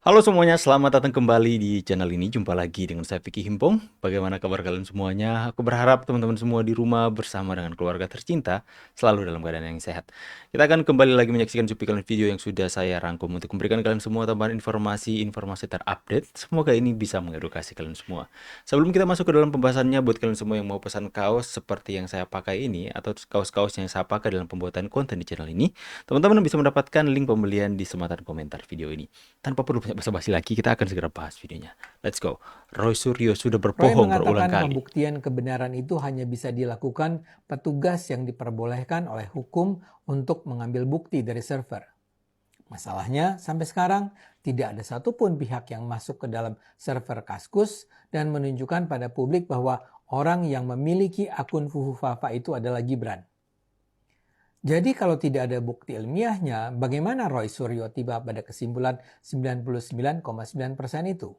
Halo semuanya, selamat datang kembali di channel ini. Jumpa lagi dengan saya Vicky Himpong. Bagaimana kabar kalian semuanya? Aku berharap teman-teman semua di rumah bersama dengan keluarga tercinta selalu dalam keadaan yang sehat. Kita akan kembali lagi menyaksikan cuplikan video yang sudah saya rangkum untuk memberikan kalian semua tambahan informasi terupdate. Semoga ini bisa mengedukasi kalian semua. Sebelum kita masuk ke dalam pembahasannya, buat kalian semua yang mau pesan kaos seperti yang saya pakai ini atau kaos-kaos yang saya pakai dalam pembuatan konten di channel ini, teman-teman bisa mendapatkan link pembelian di sematan komentar video ini. Tanpa perlu banyak basa-basi lagi, kita akan segera bahas videonya. Let's go. Roy Suryo sudah Roy berbohong berulang mengatakan kali. pembuktian kebenaran itu hanya bisa dilakukan petugas yang diperbolehkan oleh hukum untuk mengambil bukti dari server. Masalahnya, sampai sekarang tidak ada satupun pihak yang masuk ke dalam server Kaskus dan menunjukkan pada publik bahwa orang yang memiliki akun Fufufafa itu adalah Gibran. Jadi kalau tidak ada bukti ilmiahnya, bagaimana Roy Suryo tiba pada kesimpulan 99,9% itu?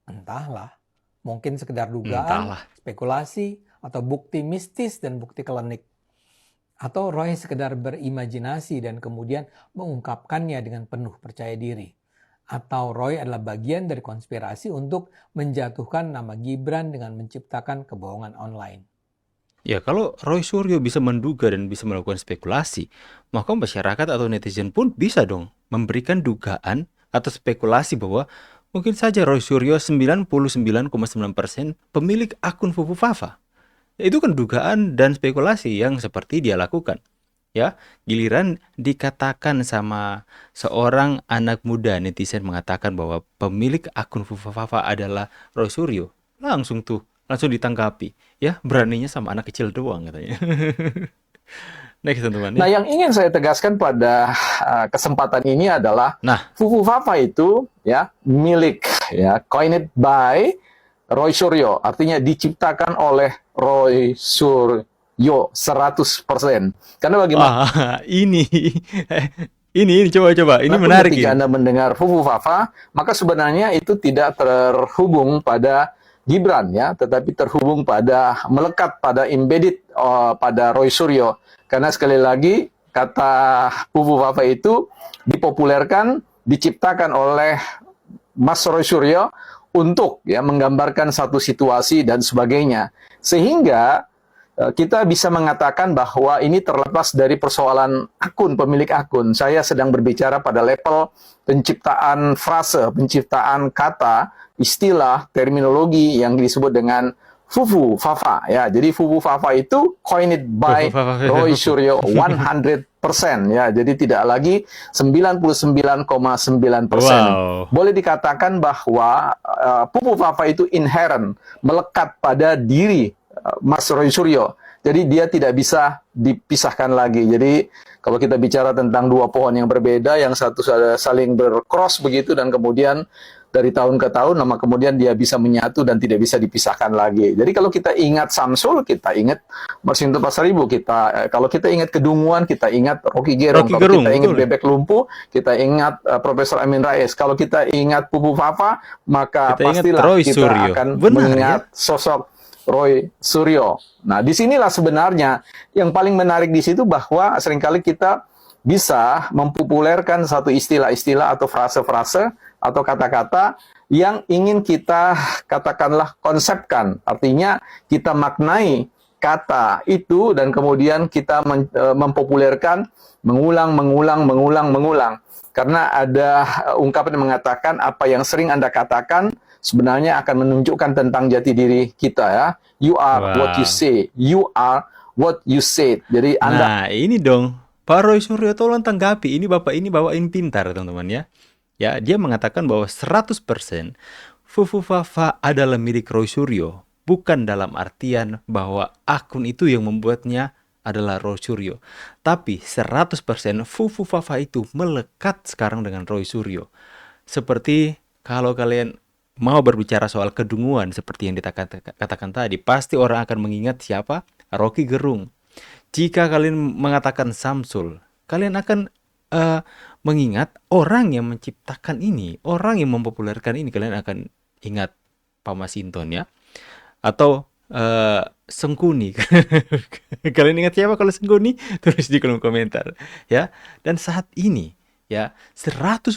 Entahlah, mungkin sekedar dugaan, Entahlah. spekulasi, atau bukti mistis dan bukti klinik. Atau Roy sekedar berimajinasi dan kemudian mengungkapkannya dengan penuh percaya diri. Atau Roy adalah bagian dari konspirasi untuk menjatuhkan nama Gibran dengan menciptakan kebohongan online. Ya, kalau Roy Suryo bisa menduga dan bisa melakukan spekulasi, maka masyarakat atau netizen pun bisa dong memberikan dugaan atau spekulasi bahwa mungkin saja Roy Suryo 99,9% pemilik akun Fufufafa. Itu kan dugaan dan spekulasi yang seperti dia lakukan. Ya, giliran dikatakan sama seorang anak muda netizen mengatakan bahwa pemilik akun Fufafafa adalah Roy Suryo, langsung ditanggapi. Ya, beraninya sama anak kecil doang katanya. Next teman-teman Nah, ya. yang ingin saya tegaskan pada kesempatan ini adalah Nah, Fufufafa itu ya milik coined by Roy Suryo, artinya diciptakan oleh Roy Suryo 100%. Karena bagaimana ini ini coba ini pun menarik ketika ini. Anda mendengar Fufufafa, maka sebenarnya itu tidak terhubung pada Gibran ya, tetapi terhubung pada melekat pada embedded pada Roy Suryo. Karena sekali lagi kata Fufufafa itu dipopulerkan, diciptakan oleh Mas Roy Suryo untuk ya menggambarkan satu situasi dan sebagainya. Sehingga kita bisa mengatakan bahwa ini terlepas dari persoalan akun, pemilik akun. Saya sedang berbicara pada level penciptaan frase, penciptaan kata, istilah, terminologi yang disebut dengan Fufufafa. Ya, jadi Fufufafa itu coined by Roy Suryo 100%. Ya, jadi tidak lagi 99,9%. Wow. Boleh dikatakan bahwa Fufufafa itu inherent, melekat pada diri Mas Roy Suryo. Jadi dia tidak bisa dipisahkan lagi. Jadi kalau kita bicara tentang dua pohon yang berbeda, yang satu saling bercross begitu dan kemudian dari tahun ke tahun, nama kemudian dia bisa menyatu dan tidak bisa dipisahkan lagi. Jadi kalau kita ingat Samsul, kita ingat Marsinto Pasaribu. Kalau kita ingat Kedunguan, kita ingat Rocky Gerung. Rocky Kalau Gerung, kita ingat betul. Bebek Lumpuh, kita ingat Profesor Amin Rais. Kalau kita ingat Fufufafa, maka Kita ingat pastilah Roy kita Suryo. akan Benar mengingat sosok Roy Suryo. Nah, disinilah sebenarnya yang paling menarik di situ bahwa seringkali kita bisa mempopulerkan satu istilah-istilah atau frase-frase atau kata-kata yang ingin kita katakanlah konsepkan. Artinya kita maknai kata itu dan kemudian kita mempopulerkan mengulang. Karena ada ungkapan yang mengatakan apa yang sering Anda katakan sebenarnya akan menunjukkan tentang jati diri kita ya. You are what you say. You are what you said. Jadi Anda Nah, ini dong. Pak Roy Suryo tolong tanggapi. Ini Bapak ini bawain pintar, teman-teman ya. Ya, dia mengatakan bahwa 100% Fufufafa adalah milik Roy Suryo. Bukan dalam artian bahwa akun itu yang membuatnya adalah Roy Suryo. Tapi 100% Fufufafa itu melekat sekarang dengan Roy Suryo. Seperti kalau kalian mau berbicara soal kedunguan seperti yang dikatakan tadi, pasti orang akan mengingat siapa? Rocky Gerung. Jika kalian mengatakan Samsul, kalian akan mengingat orang yang menciptakan ini, orang yang mempopulerkan ini. Kalian akan ingat Pak Masinton ya, atau Sengkuni. Kalian ingat siapa kalau Sengkuni? Tulis di kolom komentar ya. Dan saat ini ya 100%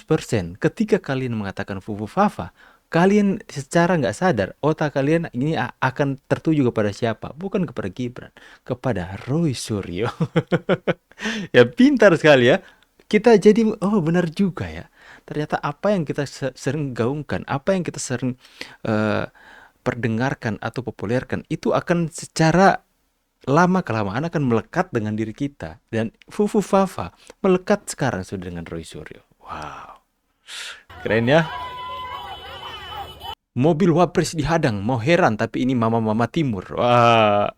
ketika kalian mengatakan fufu fafa, kalian secara nggak sadar otak kalian ini akan tertuju kepada siapa? Bukan kepada Gibran, kepada Roy Suryo. Ya pintar sekali ya. Kita jadi oh benar juga ya. Ternyata apa yang kita sering gaungkan, apa yang kita sering eh, perdengarkan atau populerkan itu akan secara lama kelamaan akan melekat dengan diri kita. Dan Fufu Fafa melekat sekarang sudah dengan Roy Suryo. Wow, keren ya. Mobil Wapres dihadang, mau heran tapi ini mama-mama timur. Wah,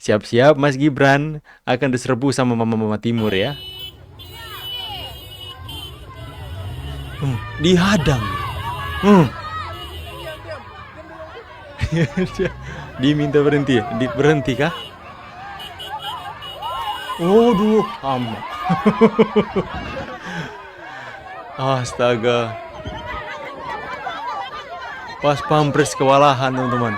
siap-siap Mas Gibran akan diserbu sama mama-mama timur ya. Dihadang. Hmm. Diminta berhenti, berhenti kah? Waduh, amat. Astaga. Pas pampres kewalahan teman-teman.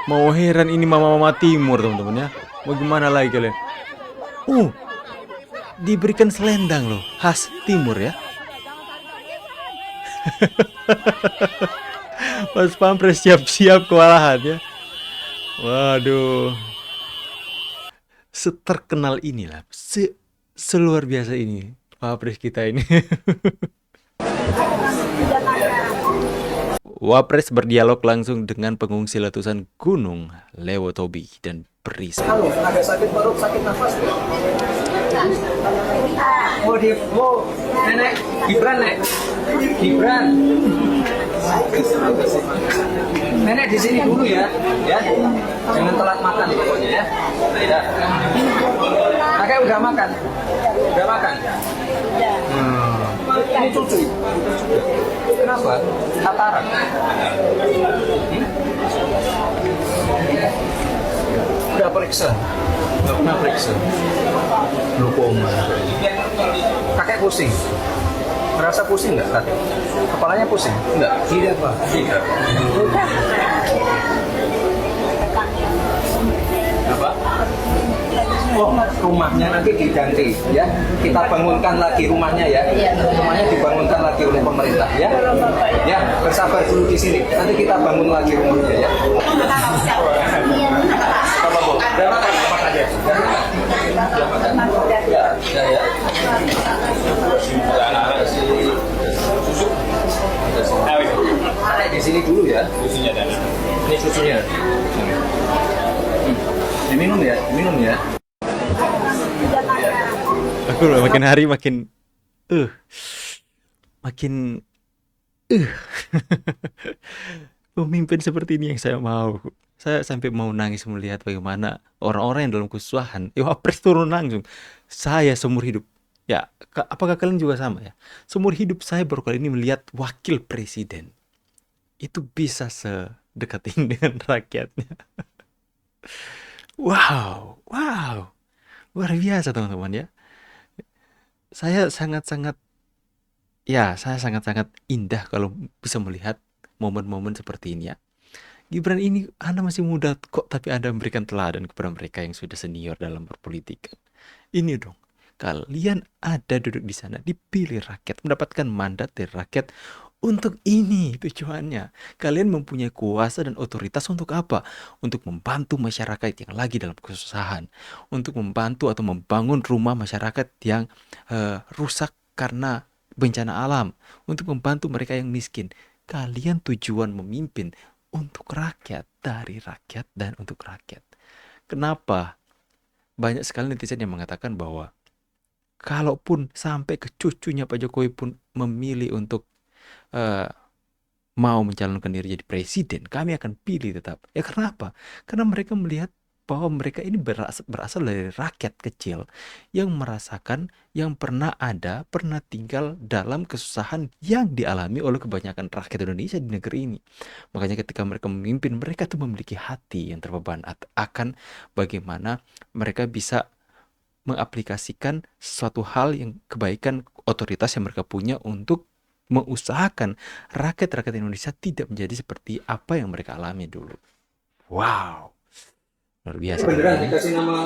Mau heran ini mama-mama timur teman-teman ya. Bagaimana lagi kalian? Diberikan selendang loh, khas timur ya. Pas pampres siap-siap kewalahan ya. Waduh. Seterkenal inilah, seluar biasa ini Wapres kita ini. Wapres berdialog langsung dengan pengungsi letusan Gunung Lewotobi dan Beris. Halo, agak sakit perut, sakit nafas. Nenek, Gibran, Nek. Gibran. Nenek di sini dulu ya. Jangan telat makan pokoknya ya. Ya. Kakek udah makan? Udah makan? Ini cucu. Kenapa? Katarak. Udah periksa? Nggak pernah periksa. Glukoma. Kakek pusing? Merasa pusing nggak kakek? Kepalanya pusing? Enggak? Tidak Pak. Tidak. Apa? Oh, rumahnya nanti diganti ya. Kita bangunkan lagi rumahnya ya. Rumahnya dibangunkan lagi oleh pemerintah ya. Ya, bersabar dulu di sini. Nanti kita bangun lagi rumahnya ya. Apa Bu? Udah makan aja. Udah makan. Ya, ya. Susu. Ada di sini dulu ya. Susunya ada. Ini susunya. Diminum ya, minum ya. Aku makin hari makin makin pemimpin seperti ini yang saya mau. Saya sampai mau nangis melihat bagaimana orang-orang yang dalam kesusahan, Wapres turun langsung. Saya seumur hidup, ya, apakah kalian juga sama ya? Seumur hidup saya baru kali ini melihat wakil presiden itu bisa sedekat ini dengan rakyatnya. Wow, luar biasa teman-teman ya. Saya sangat-sangat indah kalau bisa melihat momen-momen seperti ini ya. Gibran ini, Anda masih muda kok, tapi Anda memberikan teladan kepada mereka yang sudah senior dalam berpolitik. Ini dong, kalian ada duduk di sana, dipilih rakyat, mendapatkan mandat dari rakyat. Untuk ini tujuannya. Kalian mempunyai kuasa dan otoritas untuk apa? Untuk membantu masyarakat yang lagi dalam kesusahan. Untuk membantu atau membangun rumah masyarakat yang rusak karena bencana alam. Untuk membantu mereka yang miskin. Kalian tujuan memimpin untuk rakyat, dari rakyat dan untuk rakyat. Kenapa? Banyak sekali netizen yang mengatakan bahwa kalaupun sampai ke cucunya Pak Jokowi pun memilih untuk mau mencalonkan diri jadi presiden, kami akan pilih tetap. Ya kenapa? Karena mereka melihat bahwa mereka ini berasal dari rakyat kecil yang merasakan, yang pernah tinggal dalam kesusahan yang dialami oleh kebanyakan rakyat Indonesia di negeri ini. Makanya ketika mereka memimpin, mereka tuh memiliki hati yang terbeban akan bagaimana mereka bisa mengaplikasikan suatu hal yang kebaikan otoritas yang mereka punya untuk mengusahakan rakyat-rakyat Indonesia tidak menjadi seperti apa yang mereka alami dulu. Wow, luar biasa. Beneran dikasih nama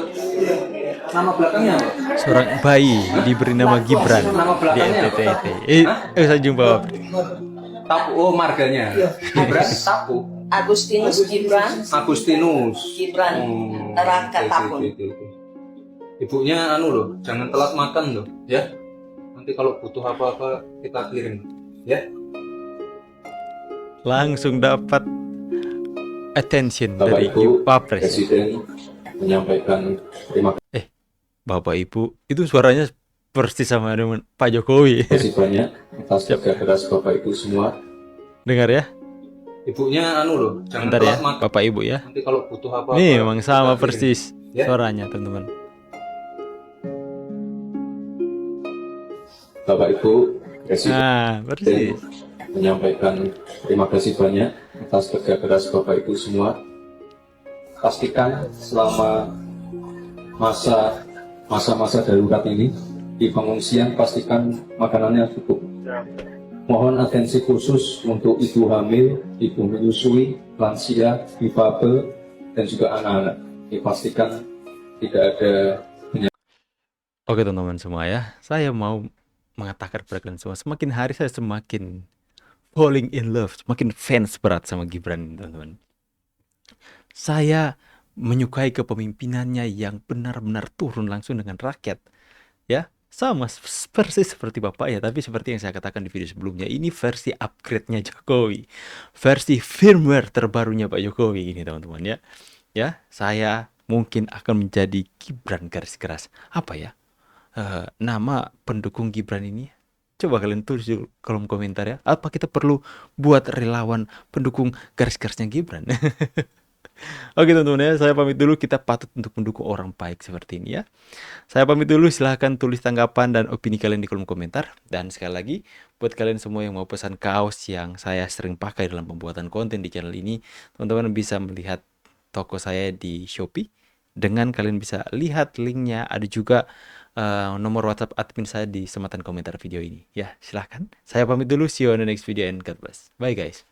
Nama belakangnya apa? Seorang bayi diberi nama Gibran Nama di belakangnya NTT. apa? Saya jumpa. Tapu, oh marganya. Gibran Tapu. Agustinus Gibran Agustinus. Gibran Raka Tapun. Ibunya anu loh, jangan telat makan loh, ya. Nanti kalau butuh apa-apa kita kirim, ya. Langsung dapat attention Bapak dari Ibu Wapres. Presiden menyampaikan terima Bapak Ibu, itu suaranya persis sama dengan Pak Jokowi. kasih banyak atas kerja keras Bapak Ibu semua. Dengar ya, Ibunya anu loh, jangan bentar ya, telat makan. Bapak Ibu ya. Nanti kalau butuh apa-apa. Nih, memang sama kita kirim. persis Ya. suaranya, teman-teman. Bapak Ibu Presiden Nah, persis. menyampaikan terima kasih banyak atas kerja keras Bapak Ibu semua. Pastikan selama masa-masa darurat ini di pengungsian pastikan makanannya cukup. Mohon atensi khusus untuk ibu hamil, ibu menyusui, lansia, difabel, dan juga anak-anak. Dipastikan tidak ada Oke teman-teman semua ya, saya mau mengatakan kepada kalian semua, semakin hari saya semakin falling in love, semakin fans berat sama Gibran teman-teman. Saya menyukai kepemimpinannya yang benar-benar turun langsung dengan rakyat. Ya, sama persis seperti Bapak ya, tapi seperti yang saya katakan di video sebelumnya, ini versi upgrade-nya Jokowi. Versi firmware terbarunya Pak Jokowi ini teman-teman ya. Ya, saya mungkin akan menjadi Gibran garis keras. Apa ya? Nama pendukung Gibran ini? Coba kalian tulis di kolom komentar ya. Apa kita perlu buat relawan pendukung garis-garisnya Gibran? Oke teman-teman ya, saya pamit dulu. Kita patut untuk mendukung orang baik seperti ini ya. Saya pamit dulu, silahkan tulis tanggapan dan opini kalian di kolom komentar. Dan sekali lagi, buat kalian semua yang mau pesan kaos yang saya sering pakai dalam pembuatan konten di channel ini, teman-teman bisa melihat toko saya di Shopee. Dengan kalian bisa lihat linknya, ada juga nomor WhatsApp admin saya di sematan komentar video ini. Ya, silahkan. Saya pamit dulu, see you on the next video and God bless. Bye guys.